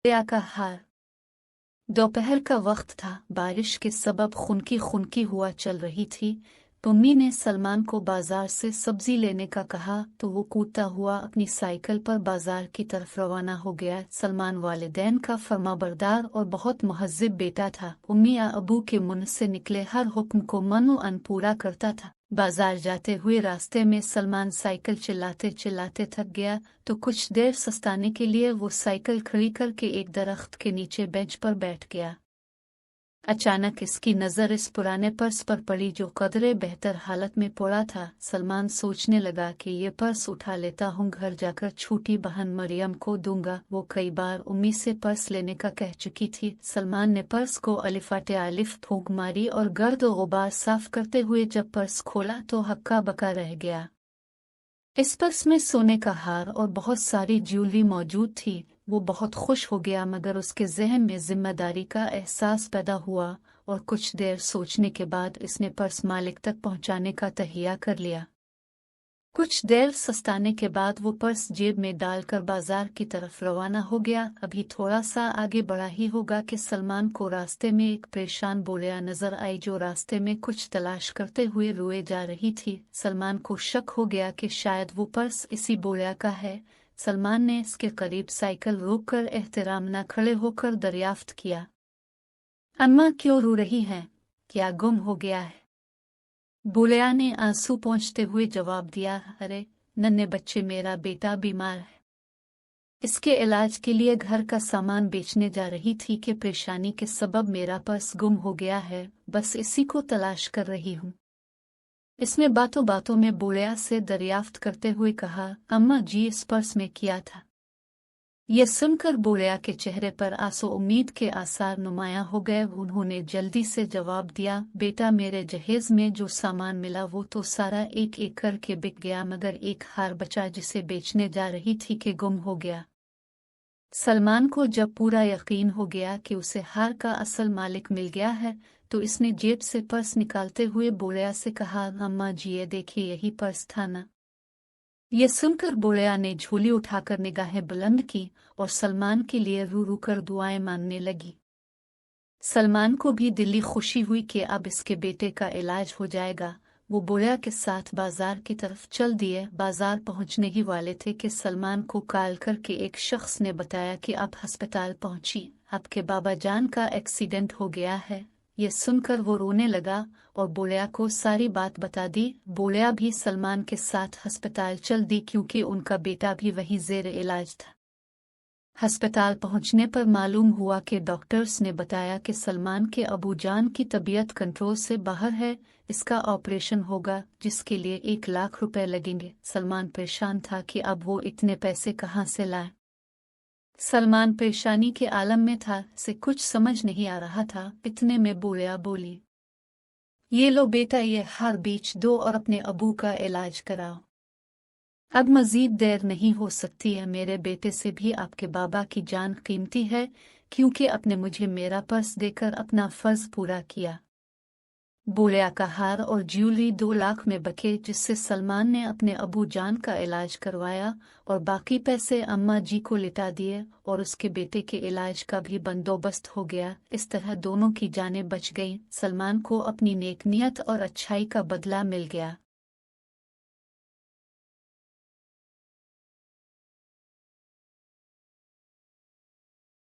या का हार। दोपहर का वक्त था, बारिश के सबब खुनकी खुनकी हुआ चल रही थी। पम्मी ने सलमान को बाजार से सब्जी लेने का कहा तो वो कूदता हुआ अपनी साइकिल पर बाजार की तरफ रवाना हो गया। सलमान वालिदैन का फर्माबरदार और बहुत महज़्ज़ब बेटा था। उम्मी या अबू के मुंह से निकले हर हुक्म को मनो-अन पूरा करता था। बाजार जाते हुए रास्ते में सलमान साइकिल चिल्लाते चिल्लाते थक गया तो कुछ देर सस्ताने के लिए वो साइकिल खड़ी करके एक दरख्त के नीचे बेंच पर बैठ गया। अचानक इसकी नज़र इस पुराने पर्स पर पड़ी जो कदरे बेहतर हालत में पड़ा था। सलमान सोचने लगा कि ये पर्स उठा लेता हूँ, घर जाकर छोटी बहन मरियम को दूंगा। वो कई बार उम्मी से पर्स लेने का कह चुकी थी। सलमान ने पर्स को अलिफाटे आलिफ फूंक मारी और गर्द गुबार साफ करते हुए जब पर्स खोला तो हक्का बका रह गया। इस पर्स में सोने का हार और बहुत सारी ज्वेलरी मौजूद थी। वो बहुत खुश हो गया, मगर उसके ज़हन में जिम्मेदारी का एहसास पैदा हुआ और कुछ देर सोचने के बाद इसने पर्स मालिक तक पहुंचाने का तहिया कर लिया। कुछ देर सस्ताने के बाद वो पर्स जेब में डालकर बाजार की तरफ रवाना हो गया। अभी थोड़ा सा आगे बढ़ा ही होगा कि सलमान को रास्ते में एक परेशान बोलिया नजर आई जो रास्ते में कुछ तलाश करते हुए रोए जा रही थी। सलमान को शक हो गया कि शायद वो पर्स इसी बोलिया का है। सलमान ने इसके करीब साइकिल रोककर एहतराम न खड़े होकर दरियाफ्त किया, अम्मा क्यों रो रही हैं? क्या गुम हो गया है? बोलिया ने आंसू पोंछते हुए जवाब दिया, अरे नन्हे बच्चे, मेरा बेटा बीमार है। इसके इलाज के लिए घर का सामान बेचने जा रही थी कि परेशानी के सबब मेरा पर्स गुम हो गया है। बस इसी को तलाश कर रही हूँ। इसने बातों बातों में बोलिया से दरियाफ्त करते हुए कहा, अम्मा जी इस पर्स में किया था। यह सुनकर बोलिया के चेहरे पर आंसू उम्मीद के आसार नुमायां हो गए। उन्होंने जल्दी से जवाब दिया, बेटा मेरे जहेज में जो सामान मिला वो तो सारा एक एक करके बिक गया, मगर एक हार बचा जिसे बेचने जा रही थी कि गुम हो गया। सलमान को जब पूरा यकीन हो गया कि उसे हार का असल मालिक मिल गया है तो इसने जेब से पर्स निकालते हुए बोलिया से कहा, अम्मा जी ये देखिए यही पर्स था ना। ये सुनकर बोलिया ने झोली उठाकर निगाहें बुलंद की और सलमान के लिए रू रू कर दुआएं मांगने लगी। सलमान को भी दिली खुशी हुई कि अब इसके बेटे का इलाज हो जाएगा। वो बोलिया के साथ बाजार की तरफ चल दिए। बाजार पहुंचने ही वाले थे कि सलमान को कॉल करके एक शख्स ने बताया कि आप अस्पताल पहुंची, आपके बाबा जान का एक्सीडेंट हो गया है। ये सुनकर वो रोने लगा और बोलिया को सारी बात बता दी। बोलिया भी सलमान के साथ अस्पताल चल दी क्योंकि उनका बेटा भी वहीं जेर इलाज था। अस्पताल पहुंचने पर मालूम हुआ कि डॉक्टर्स ने बताया कि सलमान के अबू जान की तबीयत कंट्रोल से बाहर है। इसका ऑपरेशन होगा जिसके लिए 1 लाख रुपए लगेंगे। सलमान परेशान था कि अब वो इतने पैसे कहाँ से लाए। सलमान परेशानी के आलम में था, से कुछ समझ नहीं आ रहा था। इतने में बोलिया बोली, ये लो बेटा, ये हार बेच दो और अपने अबू का इलाज कराओ। अब मजीद देर नहीं हो सकती है। मेरे बेटे से भी आपके बाबा की जान कीमती है क्योंकि आपने मुझे मेरा पर्स देकर अपना फर्ज पूरा किया। बोलिया का हार और ज्वेलरी 2 लाख में बके, जिससे सलमान ने अपने अबू जान का इलाज करवाया और बाकी पैसे अम्मा जी को लिटा दिए और उसके बेटे के इलाज का भी बंदोबस्त हो गया। इस तरह दोनों की जानें बच गईं। सलमान को अपनी नेक नियत और अच्छाई का बदला मिल गया।